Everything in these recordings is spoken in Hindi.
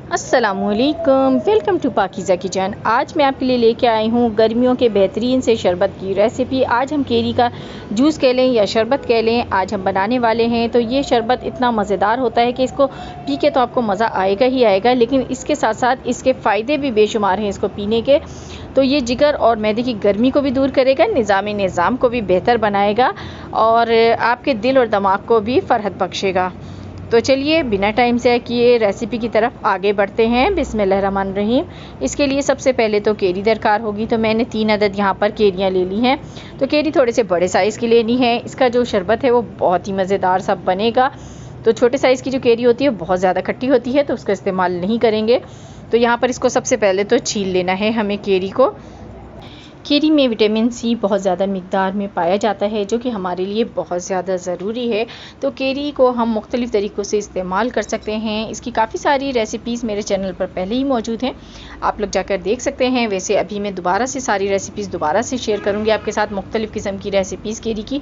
अस्सलामुअलैकुम, वेलकम टू पाकीज़ा किचन। आज मैं आपके लिए लेके आई हूँ गर्मियों के बेहतरीन से शरबत की रेसिपी। आज हम केरी का जूस कह लें या शरबत कह लें, आज हम बनाने वाले हैं। तो ये शरबत इतना मज़ेदार होता है कि इसको पी के तो आपको मज़ा आएगा ही आएगा, लेकिन इसके साथ साथ इसके फ़ायदे भी बेशुमार हैं इसको पीने के। तो ये जिगर और मैदे की गर्मी को भी दूर करेगा, निज़ाम को भी बेहतर बनाएगा और आपके दिल और दिमाग को भी फ़रहत बख्शेगा। तो चलिए बिना टाइम से किए रेसिपी की तरफ आगे बढ़ते हैं। बिस्मिल्लाहिर्रहमानिर्रहीम। इसके लिए सबसे पहले तो केरी दरकार होगी। तो मैंने 3 अदद यहाँ पर केरियाँ ले ली हैं। तो केरी थोड़े से बड़े साइज़ की लेनी है। इसका जो शरबत है वो बहुत ही मज़ेदार सा बनेगा। तो छोटे साइज़ की जो केरी होती है बहुत ज़्यादा खट्टी होती है, तो उसका इस्तेमाल नहीं करेंगे। तो यहाँ पर इसको सबसे पहले तो छील लेना है हमें केरी को। केरी में विटामिन सी बहुत ज़्यादा मिक़दार में पाया जाता है, जो कि हमारे लिए बहुत ज़्यादा ज़रूरी है। तो केरी को हम मुख्तलिफ़ तरीक़ों से इस्तेमाल कर सकते हैं। इसकी काफ़ी सारी रेसिपीज़ मेरे चैनल पर पहले ही मौजूद हैं, आप लोग जाकर देख सकते हैं। वैसे अभी मैं दोबारा से सारी रेसिपीज़ दोबारा से शेयर करूँगी आपके साथ, मुख्तलिफ़ किस्म की रेसिपीज़ केरी की।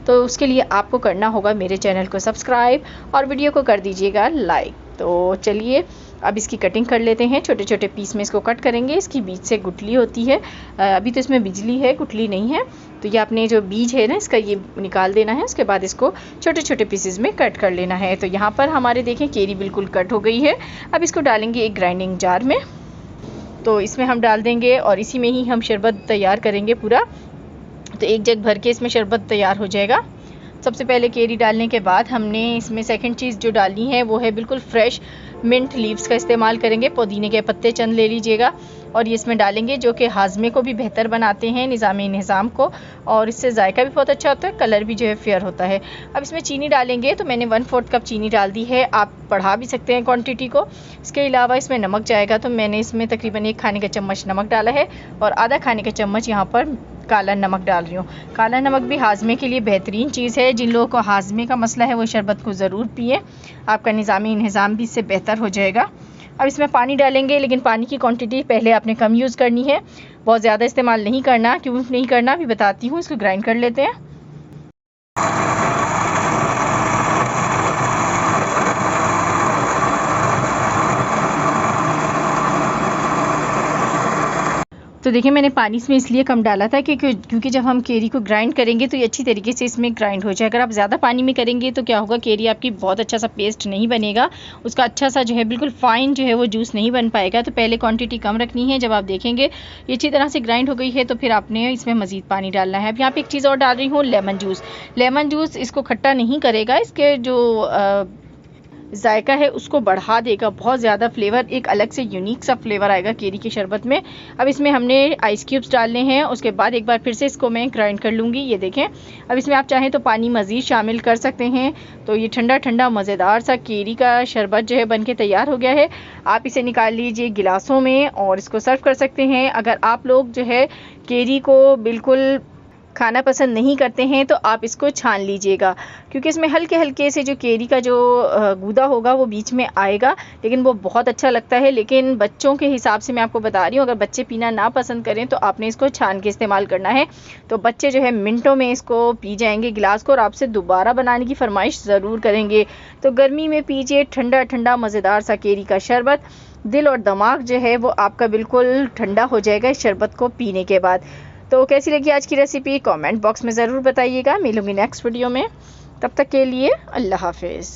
तो उसके लिए आपको करना होगा मेरे चैनल को सब्सक्राइब और वीडियो को कर दीजिएगा लाइक। तो चलिए अब इसकी कटिंग कर लेते हैं। छोटे छोटे पीस में इसको कट करेंगे। इसकी बीज से गुठली होती है, अभी तो इसमें बिजली है, गुठली नहीं है। तो ये आपने जो बीज है ना इसका ये निकाल देना है। उसके बाद इसको छोटे छोटे पीसेस में कट कर लेना है। तो यहाँ पर हमारे देखें केरी बिल्कुल कट हो गई है। अब इसको डालेंगे एक ग्राइंडिंग जार में। तो इसमें हम डाल देंगे और इसी में ही हम शरबत तैयार करेंगे पूरा। तो एक जग भर के इसमें शरबत तैयार हो जाएगा। सबसे पहले केरी डालने के बाद हमने इसमें सेकंड चीज़ जो डालनी है वो है बिल्कुल फ्रेश मिंट लीव्स का इस्तेमाल करेंगे। पुदीने के पत्ते चंद ले लीजिएगा और ये इसमें डालेंगे, जो कि हाजमे को भी बेहतर बनाते हैं, निज़ाम को, और इससे जायका भी बहुत अच्छा होता है, कलर भी जो है फेयर होता है। अब इसमें चीनी डालेंगे। तो मैंने 1/4 कप चीनी डाल दी है, आप बढ़ा भी सकते हैं क्वांटिटी को। इसके अलावा इसमें नमक जाएगा। तो मैंने इसमें तकरीबन 1 खाने का चम्मच नमक डाला है और आधा खाने का चम्मच यहाँ पर काला नमक डाल रही हूँ। काला नमक भी हाजमे के लिए बेहतरीन चीज़ है। जिन लोगों को हाजमे का मसला है वो शरबत को ज़रूर पिए, आपका निज़ाम भी इससे बेहतर हो जाएगा। अब इसमें पानी डालेंगे, लेकिन पानी की क्वांटिटी पहले आपने कम यूज़ करनी है, बहुत ज़्यादा इस्तेमाल नहीं करना। क्यों नहीं करना अभी बताती हूँ। इसको ग्राइंड कर लेते हैं। तो देखिए मैंने पानी इसमें इसलिए कम डाला था क्योंकि जब हम केरी को ग्राइंड करेंगे तो ये अच्छी तरीके से इसमें ग्राइंड हो जाए। अगर आप ज़्यादा पानी में करेंगे तो क्या होगा, केरी आपकी बहुत अच्छा सा पेस्ट नहीं बनेगा, उसका अच्छा सा जो है बिल्कुल फ़ाइन जो है वो जूस नहीं बन पाएगा। तो पहले क्वांटिटी कम रखनी है। जब आप देखेंगे ये अच्छी तरह से ग्राइंड हो गई है तो फिर आपने इसमें मज़ीद पानी डालना है। अब यहाँ पर एक चीज़ और डाल रही हूँ, लेमन जूस। लेमन जूस इसको खट्टा नहीं करेगा, इसके जो जायका है उसको बढ़ा देगा, बहुत ज़्यादा फ्लेवर, एक अलग से यूनिक सा फ्लेवर आएगा केरी की शरबत में। अब इसमें हमने आइस क्यूब्स डालने हैं। उसके बाद एक बार फिर से इसको मैं ग्राइंड कर लूँगी। ये देखें, अब इसमें आप चाहें तो पानी मज़ीद शामिल कर सकते हैं। तो ये ठंडा ठंडा मज़ेदार सा केरी का शरबत जो है बन के तैयार हो गया है। आप इसे निकाल लीजिए गिलासों में और इसको सर्व कर सकते हैं। अगर आप लोग जो है केरी को बिल्कुल खाना पसंद नहीं करते हैं तो आप इसको छान लीजिएगा, क्योंकि इसमें हल्के हल्के से जो केरी का जो गूदा होगा वो बीच में आएगा, लेकिन वो बहुत अच्छा लगता है। लेकिन बच्चों के हिसाब से मैं आपको बता रही हूँ, अगर बच्चे पीना ना पसंद करें तो आपने इसको छान के इस्तेमाल करना है। तो बच्चे जो है मिनटों में इसको पी जाएंगे गिलास को और आपसे दोबारा बनाने की फरमाइश ज़रूर करेंगे। तो गर्मी में पीजिए ठंडा ठंडा मज़ेदार सा केरी का शरबत, दिल और दिमाग जो है वो आपका बिल्कुल ठंडा हो जाएगा इस शरबत को पीने के बाद। तो कैसी लगी आज की रेसिपी कमेंट बॉक्स में ज़रूर बताइएगा। मिलूंगी नेक्स्ट वीडियो में, तब तक के लिए अल्लाह हाफिज़।